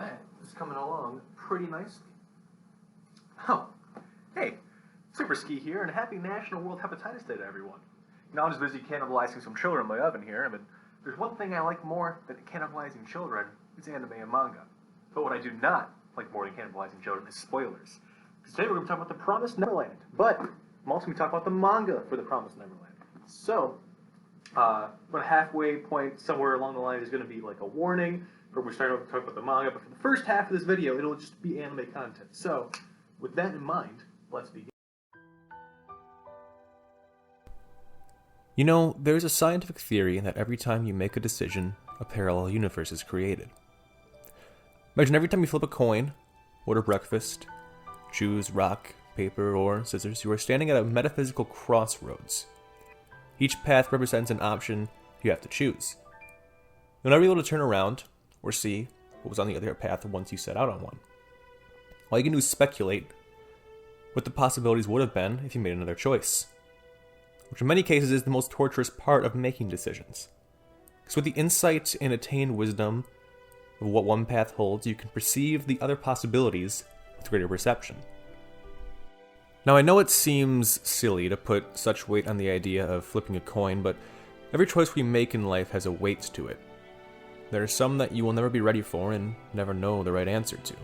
That is coming along pretty nicely. Oh, hey, Super Ski here, and happy National World Hepatitis Day to everyone. You know, I'm just busy cannibalizing some children in my oven here, but there's one thing I like more than cannibalizing children, it's anime and manga. But what I do not like more than cannibalizing children is spoilers. Because today we're going to talk about the Promised Neverland, but I'm also going to talk about the manga for the Promised Neverland. So, about halfway point, somewhere along the line, is going to be like a warning where we start to talk about the manga, but for the first half of this video, it'll just be anime content. So, with that in mind, let's begin. You know, there's a scientific theory that every time you make a decision, a parallel universe is created. Imagine every time you flip a coin, order breakfast, choose rock, paper, or scissors, you are standing at a metaphysical crossroads. Each path represents an option you have to choose. You'll never be able to turn around or see what was on the other path once you set out on one. All you can do is speculate what the possibilities would have been if you made another choice, which in many cases is the most torturous part of making decisions. Because with the insight and attained wisdom of what one path holds, you can perceive the other possibilities with greater perception. Now, I know it seems silly to put such weight on the idea of flipping a coin, but every choice we make in life has a weight to it. There are some that you will never be ready for and never know the right answer to.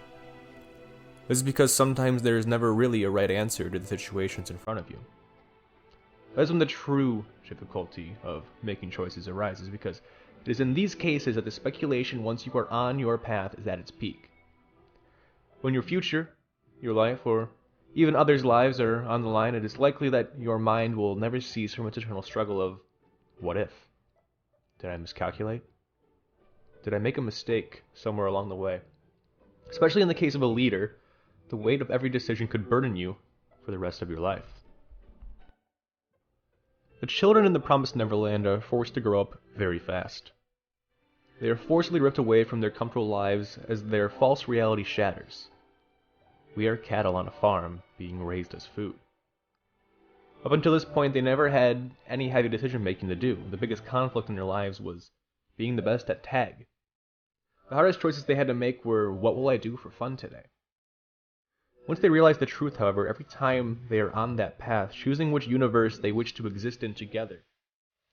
This is because sometimes there is never really a right answer to the situations in front of you. That is when the true difficulty of making choices arises, because it is in these cases that the speculation once you are on your path is at its peak. When your future, your life, or even others' lives are on the line, it is likely that your mind will never cease from its eternal struggle of, what if? Did I miscalculate? Did I make a mistake somewhere along the way? Especially in the case of a leader, the weight of every decision could burden you for the rest of your life. The children in the Promised Neverland are forced to grow up very fast. They are forcibly ripped away from their comfortable lives as their false reality shatters. We are cattle on a farm being raised as food. Up until this point, they never had any heavy decision making to do. The biggest conflict in their lives was being the best at tag. The hardest choices they had to make were, what will I do for fun today? Once they realize the truth, however, every time they are on that path, choosing which universe they wish to exist in together,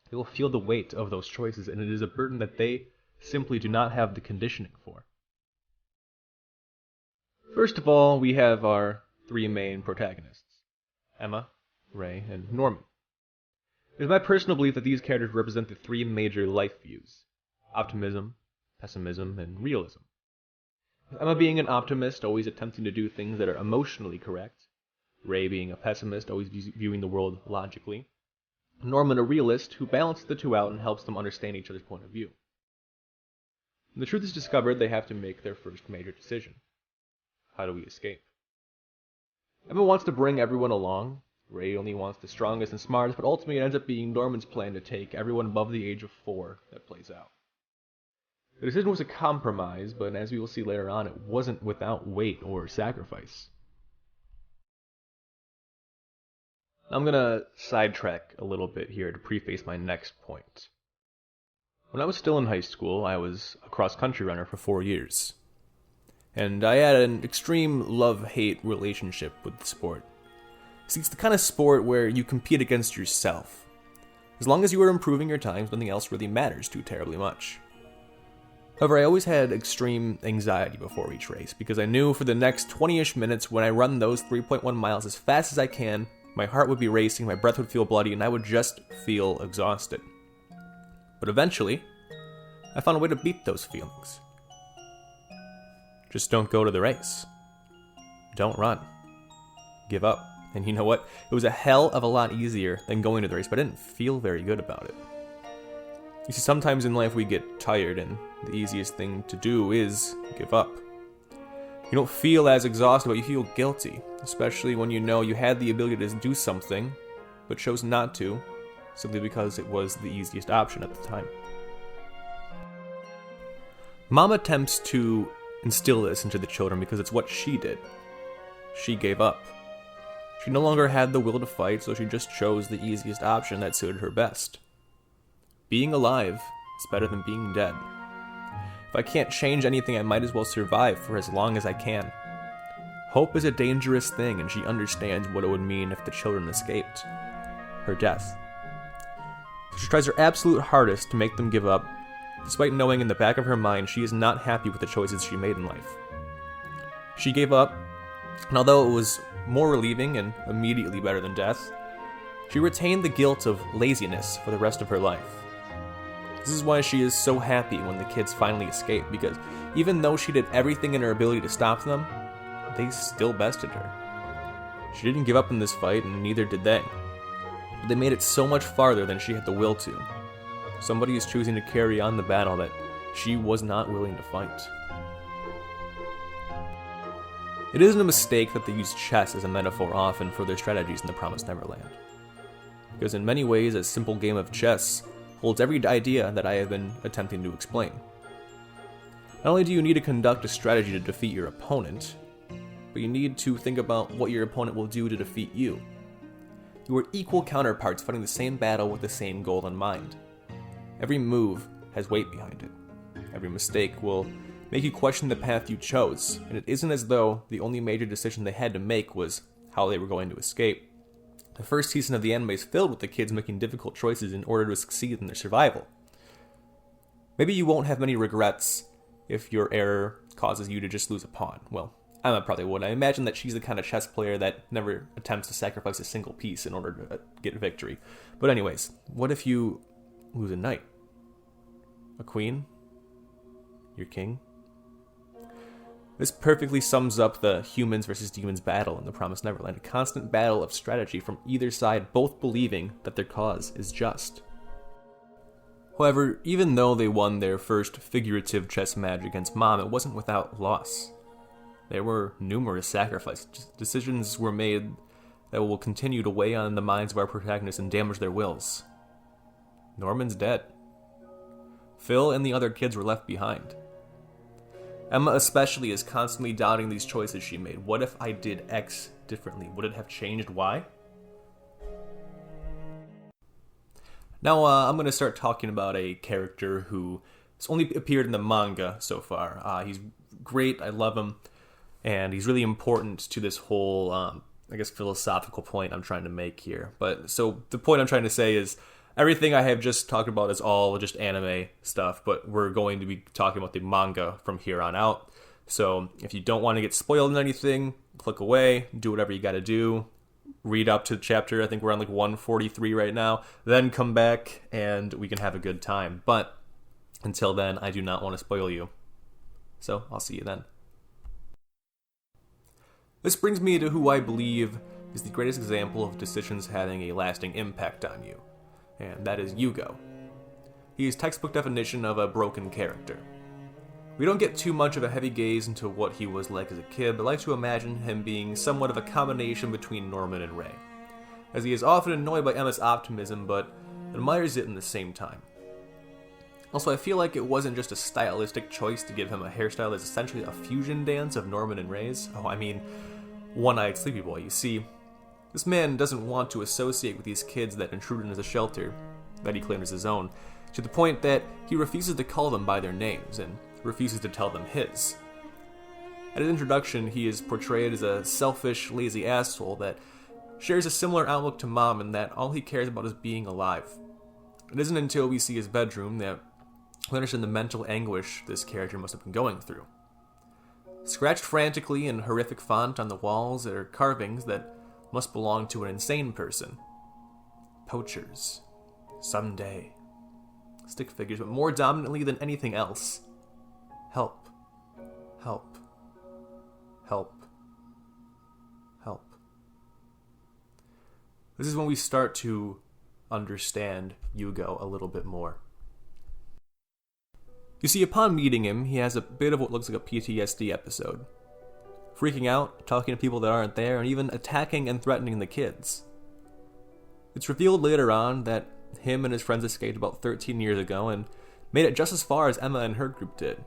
they will feel the weight of those choices, and it is a burden that they simply do not have the conditioning for. First of all, we have our three main protagonists, Emma, Ray, and Norman. It is my personal belief that these characters represent the three major life views: optimism, pessimism, and realism. With Emma being an optimist, always attempting to do things that are emotionally correct, Ray being a pessimist, always viewing the world logically, Norman a realist who balances the two out and helps them understand each other's point of view. When the truth is discovered, they have to make their first major decision. How do we escape? Emma wants to bring everyone along. Ray only wants the strongest and smartest, but ultimately it ends up being Norman's plan to take everyone above the age of 4 that plays out. The decision was a compromise, but as we will see later on, it wasn't without weight or sacrifice. I'm going to sidetrack a little bit here to preface my next point. When I was still in high school, I was a cross-country runner for 4 years. And I had an extreme love-hate relationship with the sport. See, it's the kind of sport where you compete against yourself. As long as you are improving your times, nothing else really matters too terribly much. However, I always had extreme anxiety before each race, because I knew for the next 20-ish minutes when I run those 3.1 miles as fast as I can, my heart would be racing, my breath would feel bloody, and I would just feel exhausted. But eventually, I found a way to beat those feelings. Just don't go to the race. Don't run. Give up. And you know what? It was a hell of a lot easier than going to the race, but I didn't feel very good about it. You see, sometimes in life we get tired, and the easiest thing to do is give up. You don't feel as exhausted, but you feel guilty, especially when you know you had the ability to do something, but chose not to, simply because it was the easiest option at the time. Mom attempts to instill this into the children because it's what she did. She gave up. She no longer had the will to fight, so she just chose the easiest option that suited her best. Being alive is better than being dead. If I can't change anything, I might as well survive for as long as I can. Hope is a dangerous thing, and she understands what it would mean if the children escaped. Her death. She tries her absolute hardest to make them give up, despite knowing in the back of her mind she is not happy with the choices she made in life. She gave up, and although it was more relieving and immediately better than death, she retained the guilt of laziness for the rest of her life. This is why she is so happy when the kids finally escape, because even though she did everything in her ability to stop them, they still bested her. She didn't give up in this fight, and neither did they. But they made it so much farther than she had the will to. Somebody is choosing to carry on the battle that she was not willing to fight. It isn't a mistake that they use chess as a metaphor often for their strategies in the Promised Neverland. Because in many ways, a simple game of chess holds every idea that I have been attempting to explain. Not only do you need to conduct a strategy to defeat your opponent, but you need to think about what your opponent will do to defeat you. You are equal counterparts fighting the same battle with the same goal in mind. Every move has weight behind it. Every mistake will make you question the path you chose, and it isn't as though the only major decision they had to make was how they were going to escape. The first season of the anime is filled with the kids making difficult choices in order to succeed in their survival. Maybe you won't have many regrets if your error causes you to just lose a pawn. Well, Emma probably would. I imagine that she's the kind of chess player that never attempts to sacrifice a single piece in order to get victory. But anyways, what if you lose a knight? A queen? Your king? This perfectly sums up the humans versus demons battle in the Promised Neverland, a constant battle of strategy from either side, both believing that their cause is just. However, even though they won their first figurative chess match against Mom, it wasn't without loss. There were numerous sacrifices. Decisions were made that will continue to weigh on the minds of our protagonists and damage their wills. Norman's dead. Phil and the other kids were left behind. Emma especially is constantly doubting these choices she made. What if I did X differently? Would it have changed Y? Now I'm going to start talking about a character who has only appeared in the manga so far. He's great, I love him, and he's really important to this whole, philosophical point I'm trying to make here. But so the point I'm trying to say is, everything I have just talked about is all just anime stuff, but we're going to be talking about the manga from here on out. So if you don't want to get spoiled in anything, click away, do whatever you gotta do, read up to the chapter, I think we're on like 143 right now, then come back and we can have a good time. But until then, I do not want to spoil you. So I'll see you then. This brings me to who I believe is the greatest example of decisions having a lasting impact on you. And that is Yugo. He is textbook definition of a broken character. We don't get too much of a heavy gaze into what he was like as a kid, but I like to imagine him being somewhat of a combination between Norman and Ray, as he is often annoyed by Emma's optimism, but admires it in the same time. Also, I feel like it wasn't just a stylistic choice to give him a hairstyle that's essentially a fusion dance of Norman and Ray's. One-eyed sleepy boy, you see. This man doesn't want to associate with these kids that intrude into the shelter that he claimed as his own, to the point that he refuses to call them by their names and refuses to tell them his. At his introduction, he is portrayed as a selfish, lazy asshole that shares a similar outlook to Mom in that all he cares about is being alive. It isn't until we see his bedroom that we understand the mental anguish this character must have been going through. Scratched frantically in horrific font on the walls are carvings that must belong to an insane person. Poachers. Someday. Stick figures, but more dominantly than anything else. Help. Help. Help. Help. This is when we start to understand Yugo a little bit more. You see, upon meeting him, he has a bit of what looks like a PTSD episode. Freaking out, talking to people that aren't there, and even attacking and threatening the kids. It's revealed later on that him and his friends escaped about 13 years ago and made it just as far as Emma and her group did.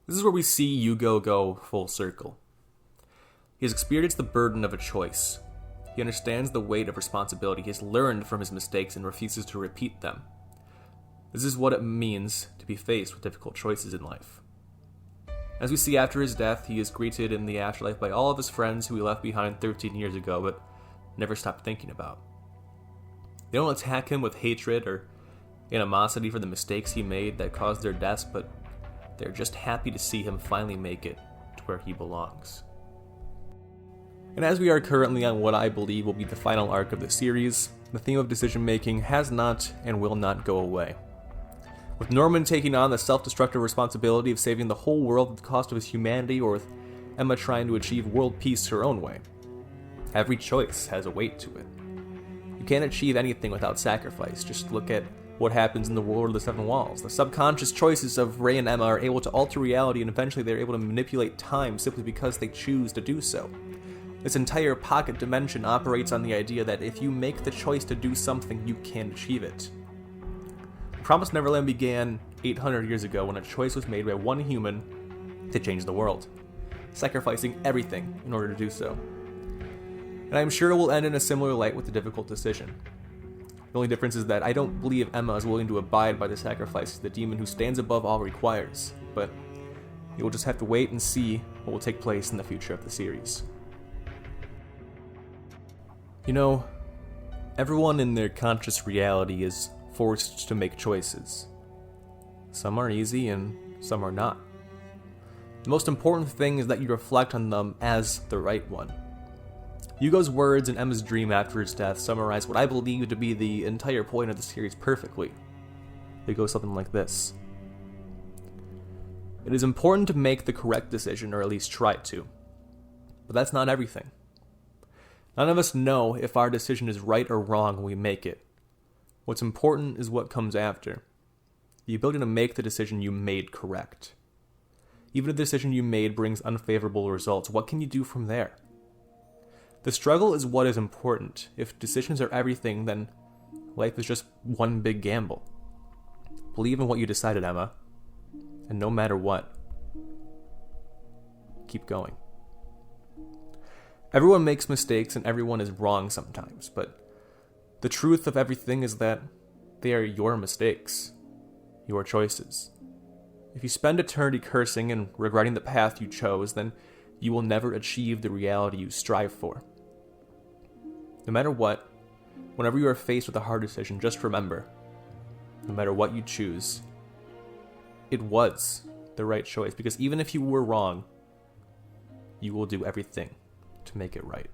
This is where we see Yugo go full circle. He has experienced the burden of a choice. He understands the weight of responsibility. He has learned from his mistakes and refuses to repeat them. This is what it means to be faced with difficult choices in life. As we see after his death, he is greeted in the afterlife by all of his friends who he left behind 13 years ago but never stopped thinking about. They don't attack him with hatred or animosity for the mistakes he made that caused their deaths, but they're just happy to see him finally make it to where he belongs. And as we are currently on what I believe will be the final arc of the series, the theme of decision-making has not and will not go away. With Norman taking on the self-destructive responsibility of saving the whole world at the cost of his humanity, or with Emma trying to achieve world peace her own way. Every choice has a weight to it. You can't achieve anything without sacrifice. Just look at what happens in the World of the Seven Walls. The subconscious choices of Ray and Emma are able to alter reality, and eventually they're able to manipulate time simply because they choose to do so. This entire pocket dimension operates on the idea that if you make the choice to do something, you can achieve it. Promised Neverland began 800 years ago when a choice was made by one human to change the world, sacrificing everything in order to do so. And I'm sure it will end in a similar light with a difficult decision. The only difference is that I don't believe Emma is willing to abide by the sacrifices the demon who stands above all requires, but you will just have to wait and see what will take place in the future of the series. You know, everyone in their conscious reality is forced to make choices. Some are easy and some are not. The most important thing is that you reflect on them as the right one. Yugo's words in Emma's dream after his death summarize what I believe to be the entire point of the series perfectly. It goes something like this. It is important to make the correct decision, or at least try to. But that's not everything. None of us know if our decision is right or wrong when we make it. What's important is what comes after. The ability to make the decision you made correct. Even if the decision you made brings unfavorable results, what can you do from there? The struggle is what is important. If decisions are everything, then life is just one big gamble. Believe in what you decided, Emma. And no matter what, keep going. Everyone makes mistakes and everyone is wrong sometimes, but the truth of everything is that they are your mistakes, your choices. If you spend eternity cursing and regretting the path you chose, then you will never achieve the reality you strive for. No matter what, whenever you are faced with a hard decision, just remember, no matter what you choose, it was the right choice, because even if you were wrong, you will do everything to make it right.